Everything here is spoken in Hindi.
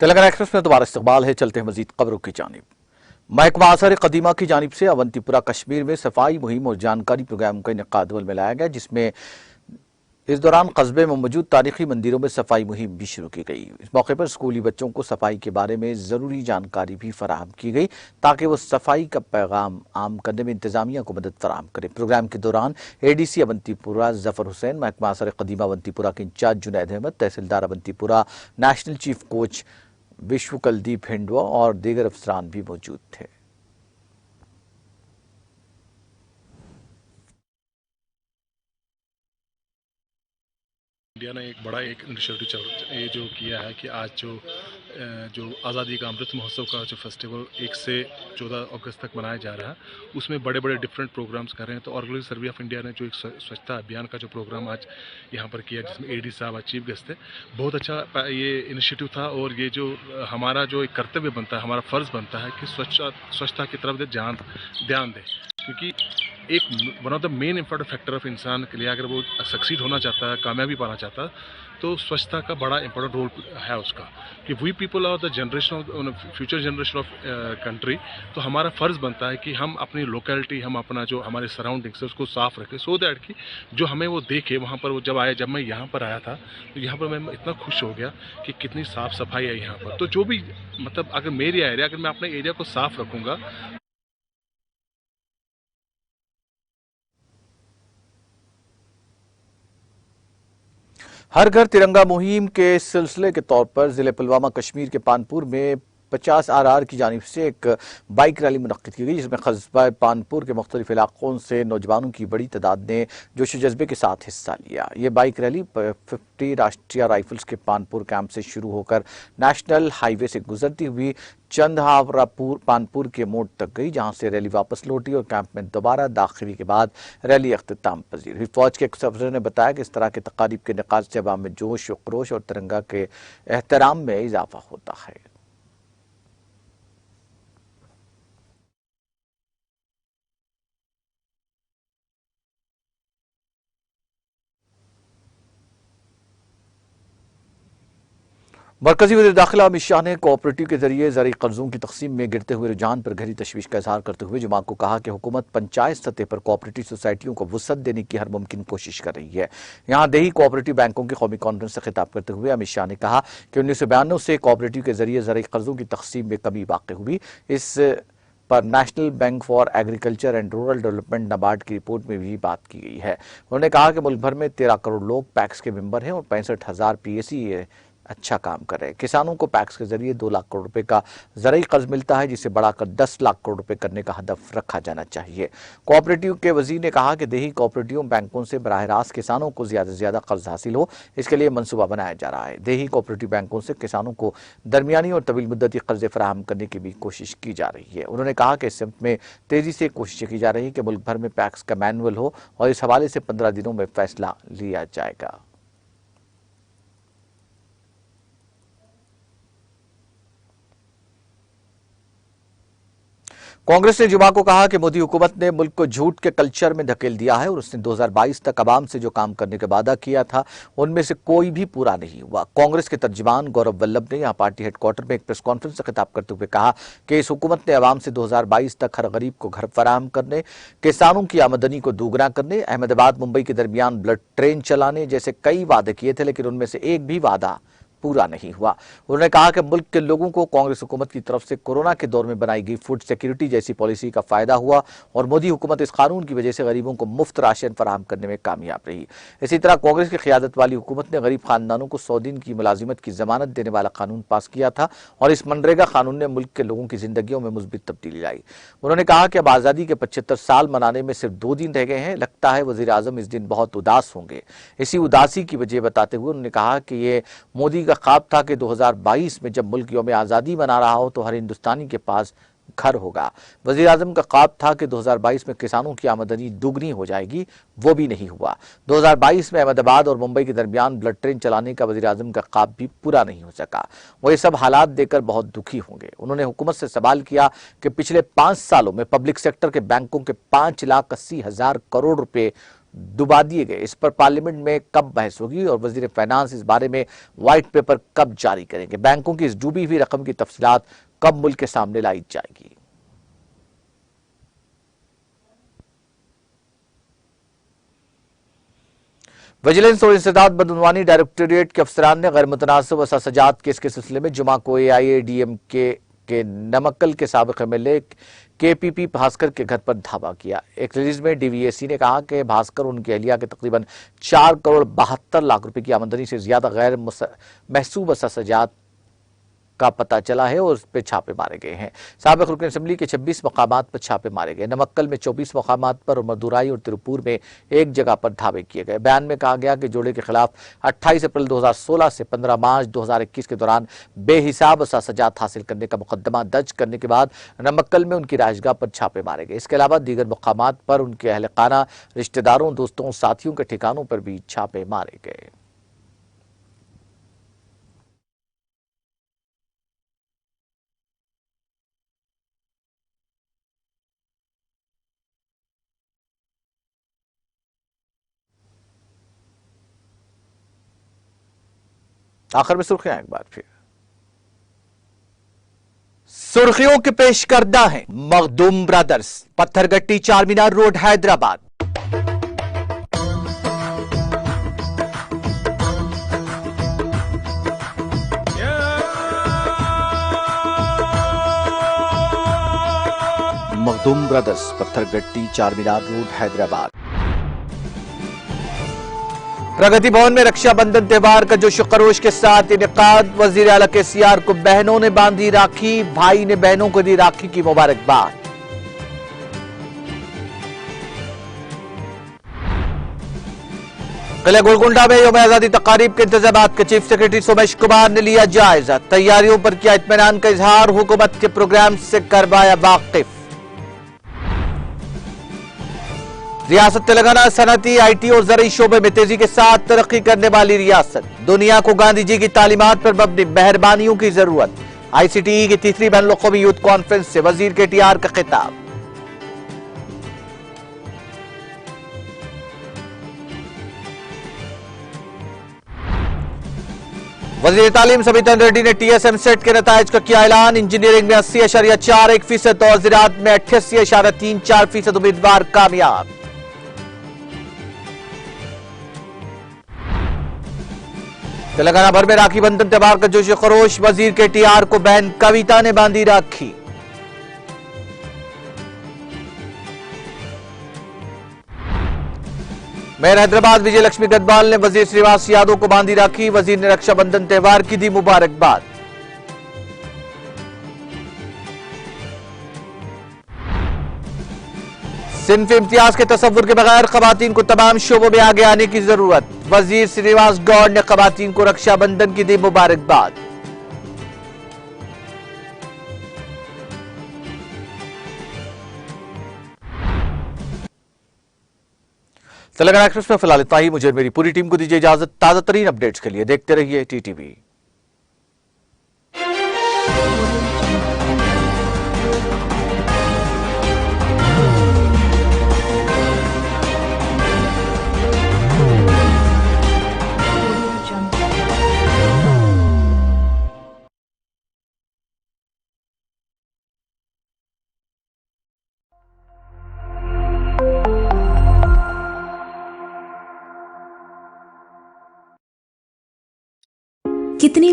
तेलंगाना एक्सप्रेस में दोबारा इस्तकबाल है। चलते हैं मजीद खबरों की जानिब। महकमा आसार कदीमा की जानिब से अवंतीपुरा कश्मीर में सफाई मुहिम और जानकारी प्रोग्राम का इनेकाद अमल में लाया गया, जिसमें इस दौरान कस्बे में मौजूद तारीखी मंदिरों में सफाई मुहिम भी शुरू की गई। इस मौके पर स्कूली बच्चों को सफाई के बारे में जरूरी जानकारी भी फराहम की गई ताकि वो सफाई का पैगाम आम करने में इंतजामिया को मदद फराहम करे। प्रोग्राम के दौरान एडीसी अवंतीपुरा जफर हुसैन, महकमा आसार कदीमा अवंतीपुरा के इंचार्ज जुनैद अहमद, तहसीलदार अवंतीपुरा, नेशनल चीफ कोच विश्व कुलदीप हिंडवा और दीगर अफसरान भी मौजूद थे। इंडिया ने एक बड़ा इनिशिएटिव ये जो किया है कि आज जो आज़ादी का अमृत महोत्सव का जो फेस्टिवल 1 से 14 अगस्त तक मनाया जा रहा है, उसमें बड़े बड़े डिफरेंट प्रोग्राम्स कर रहे हैं। तो ऑर्गेनाइज सर्वे ऑफ इंडिया ने जो एक स्वच्छता अभियान का जो प्रोग्राम आज यहाँ पर किया, जिसमें एडी साहब चीफ गेस्ट थे, बहुत अच्छा ये इनिशिएटिव था। और ये जो हमारा जो एक कर्तव्य बनता है, हमारा फ़र्ज़ बनता है कि स्वच्छता की तरफ ध्यान दें, क्योंकि एक one of the main important factor of इंसान के लिए, अगर वो सक्सीड होना चाहता है, कामयाबी पाना चाहता है, तो स्वच्छता का बड़ा इंपॉर्टेंट रोल है उसका। कि we people are the generation of future generation of country. तो हमारा फ़र्ज़ बनता है कि हम अपनी लोकेलिटी, हम अपना जो हमारे सराउंडिंग्स है उसको साफ़ रखें, सो दैट कि जो हमें वो देखे वहाँ पर। वो जब मैं यहाँ पर आया था, तो यहाँ पर मैं इतना खुश हो गया कि कितनी साफ़ सफाई है यहाँ पर। तो जो भी मतलब अगर मैं अपने एरिया को साफ़ रखूँगा। हर घर तिरंगा मुहिम के सिलसिले के तौर पर जिले पुलवामा कश्मीर के पानपुर में 50 RR की जानिब से एक बाइक रैली मुनक्किद की गई, जिसमें कस्बा पानपुर के मुख्तलिफ इलाकों से नौजवानों की बड़ी तादाद ने जोश जज्बे के साथ हिस्सा लिया। ये बाइक रैली 50 राष्ट्रीय राइफल्स के पानपुर कैंप से शुरू होकर नेशनल हाईवे से गुजरती हुई चंदहावरापुर पानपुर के मोड़ तक गई, जहां से रैली वापस लौटी और कैंप में दोबारा दाखिली के बाद रैली अख्तिताम पजीर हुई। फौज के एक अफसर ने बताया कि इस तरह के तकारीब के निकाज से अवाम में जोश व क्रोश और तिरंगा के एहतराम में इजाफा होता है। मरकजी वज़ीर दाखिला अमित शाह ने कोऑपरेटिव के जरिए ज़रई कर्जों की तकसीम में गिरते हुए रुझान पर गहरी तशवीश का इजहार करते हुए जुमा को कहा कि हुकूमत पंचायत सतह पर कोऑपरेटिव सोसाइटियों को वुसअत देने की हर मुमकिन कोशिश कर रही है। यहाँ देही कोऑपरेटिव बैंकों की कौमी कॉन्फ्रेंस से खिताब करते हुए अमित शाह ने कहा कि 1992 से कोऑपरेटिव के जरिए ज़रई कर्जों की तकसीम में कमी वाक़ई हुई। इस पर national bank for agriculture and rural development NABARD की रिपोर्ट में भी बात की गई है। उन्होंने कहा कि मुल्क भर में 13 करोड़ लोग पैक्स के मेंबर हैं और 65,000 PSE अच्छा काम कर रहे हैं। किसानों को पैक्स के जरिए 2 लाख करोड़ रुपए का ज़रई कर्ज मिलता है, जिसे बढ़ाकर 10 लाख करोड़ रुपए करने का हदफ रखा जाना चाहिए। कोऑपरेटिव के वजीर ने कहा कि देही कोऑपरेटिव बैंकों से बराह रास्त किसानों को ज्यादा से ज्यादा कर्ज हासिल हो, इसके लिए मंसूबा बनाया जा रहा है। देही कोऑपरेटिव बैंकों से किसानों को दरमियानी और तवील मुद्दती कर्जे फराहम करने की भी कोशिश की जा रही है। उन्होंने कहा कि इस सिमत में तेजी से कोशिशें की जा रही है कि मुल्क भर में पैक्स का मैनुअल हो और इस हवाले से 15 दिनों में फैसला लिया जाएगा। कांग्रेस ने जुमा को कहा कि मोदी हुकूमत ने मुल्क को झूठ के कल्चर में धकेल दिया है और उसने 2022 तक अवाम से जो काम करने का वादा किया था उनमें से कोई भी पूरा नहीं हुआ। कांग्रेस के तर्जुमान गौरव वल्लभ ने यहां पार्टी हेडक्वार्टर में एक प्रेस कॉन्फ्रेंस से खिताब करते हुए कहा कि इस हुकूमत ने अवाम से 2022 तक हर गरीब को घर फराहम करने, किसानों की आमदनी को दोगुना करने, अहमदाबाद मुंबई के दरमियान ब्लड ट्रेन चलाने जैसे कई वादे किए थे, लेकिन उनमें से एक भी वादा पूरा नहीं हुआ। उन्होंने कहा कि मुल्क के लोगों को कांग्रेस हुकूमत की तरफ से कोरोना के दौर में बनाई गई फूड सिक्योरिटी जैसी पॉलिसी का फायदा हुआ और मोदी हुकूमत इस कानून की वजह से गरीबों को मुफ्त राशन फराहम करने में कामयाब रही। इसी तरह कांग्रेस की क़यादत वाली हुकूमत ने गरीब खानदानों को 100 दिन की मुलाजिमत की जमानत देने वाला कानून पास किया था और इस मनरेगा कानून ने मुल्क के लोगों की जिंदगियों में मुस्बित तब्दीली लाई। उन्होंने कहा कि अब आज़ादी के 75 साल मनाने में सिर्फ 2 दिन रह गए हैं। लगता है वज़ीर आज़म इस दिन बहुत उदास होंगे। इसी उदासी की वजह बताते हुए उन्होंने कहा कि ये मोदी का ख्वाब था कि 2022 में जब मुल्क यौम आज़ादी मना रहा हो तो हर हिंदुस्तानी के पास घर होगा। वज़ीर आज़म का ख्वाब था कि 2022 में किसानों की आमदनी दुगनी हो जाएगी, वो भी नहीं हुआ। 2022 में अहमदाबाद और मुंबई के दरमियान ब्लड ट्रेन चलाने का वज़ीर आज़म का ख्वाब भी पूरा नहीं हो सका। वो ये सब हालात देखकर बहुत दुखी होंगे। उन्होंने हुकूमत से सवाल किया कि पिछले 5 सालों में पब्लिक सेक्टर के बैंकों के 5,80,000 करोड़ रुपए डुबा दिए गए। इस पर पार्लियामेंट में कब बहस होगी और वजीर फाइनेंस इस बारे में व्हाइट पेपर कब जारी करेंगे? बैंकों की इस डूबी हुई रकम की तफसीलात कब मुल्क के सामने लाई जाएगी? विजिलेंस और इंसदाद बदनवानी डायरेक्टोरेट के अफसरान ने गैर मुतनासिब वसासजात केस के सिलसिले में जुमा को AIADMK के नमक्कल के साबिक MLA KPP भास्कर के घर पर धावा किया। एक रिलीज में DVAC ने कहा कि भास्कर उनकी अहलिया के तकरीबन 4 करोड़ 72 लाख रुपए की आमदनी से ज्यादा गैर महसूब वसासजात का पता चला है और उस पर छापे मारे गए हैं। साबिक रुकन असेंबली के 26 मकामात पर छापे मारे गए। नमक्कल में 24 मकामात पर और मदुराई और तिरुपुर में एक जगह पर धावे किए गए। बयान में कहा गया कि जोड़े के खिलाफ 28 अप्रैल 2016 से 15 मार्च 2021 के दौरान बेहिसाब वसासजात हासिल करने का मुकदमा दर्ज करने के बाद नमक्कल में उनकी राजगाह पर छापे मारे गए। इसके अलावा दीगर मकामात पर उनके अहल खाना, रिश्तेदारों, दोस्तों, साथियों के ठिकानों पर भी छापे मारे गए। आखिर में सुर्खियां एक बार फिर। सुर्खियों के पेश करदा है Makhdoom brothers, Patthargatti, Charminar road, Hyderabad. Makhdoom brothers, Patthargatti, Charminar road, Hyderabad. Pragati Bhavan में रक्षाबंधन त्योहार का जोश खरोश के साथ इनेकाद। वजीर आला KCR को बहनों ने बांधी राखी, भाई ने बहनों को दी राखी की मुबारकबाद। किले गोलकुंडा में यौम आजादी तकारीब के इंतजाम के चीफ सेक्रेटरी सोमेश कुमार ने लिया जायजा। तैयारियों पर किया इत्मीनान का इजहार, हुकूमत के प्रोग्राम से करवाया वाकिफ। रियासत तेलंगाना सनती, IT और ज़रई शोबे में तेजी के साथ तरक्की करने वाली रियासत। दुनिया को गांधी जी की तालीमात पर मबनी मेहरबानियों की जरूरत। ICTE की तीसरी बैन अवी यूथ कॉन्फ्रेंस से वजीर KTR का खिताब। वजीर तालीम सबिता रेड्डी ने TSM सेट के नताइज का किया ऐलान। इंजीनियरिंग में 80.41% और ज़राअत में 88.34% उम्मीदवार कामयाब। तेलंगाना भर में राखी बंधन त्योहार का जोश खरोश। वजीर KTR को बहन कविता ने बांधी राखी। मेयर हैदराबाद विजय लक्ष्मी गढ़वाल ने वजीर श्रीनिवास यादव को बांधी राखी। वजीर ने रक्षाबंधन त्योहार की दी मुबारकबाद। सिंफ इम्तियाज के तस्वुर के बगैर खवातीन को तमाम शोबों में आगे आने की जरूरत। वजीर श्रीनिवास गौड़ ने खवातीन को रक्षाबंधन की दी मुबारकबाद। तेलंगाना एक्सप्रेस में फिलहाल इतना ही। मुझे मेरी पूरी टीम को दीजिए इजाजत। ताजा तरीन अपडेट्स के लिए देखते रहिए TTV। कितनी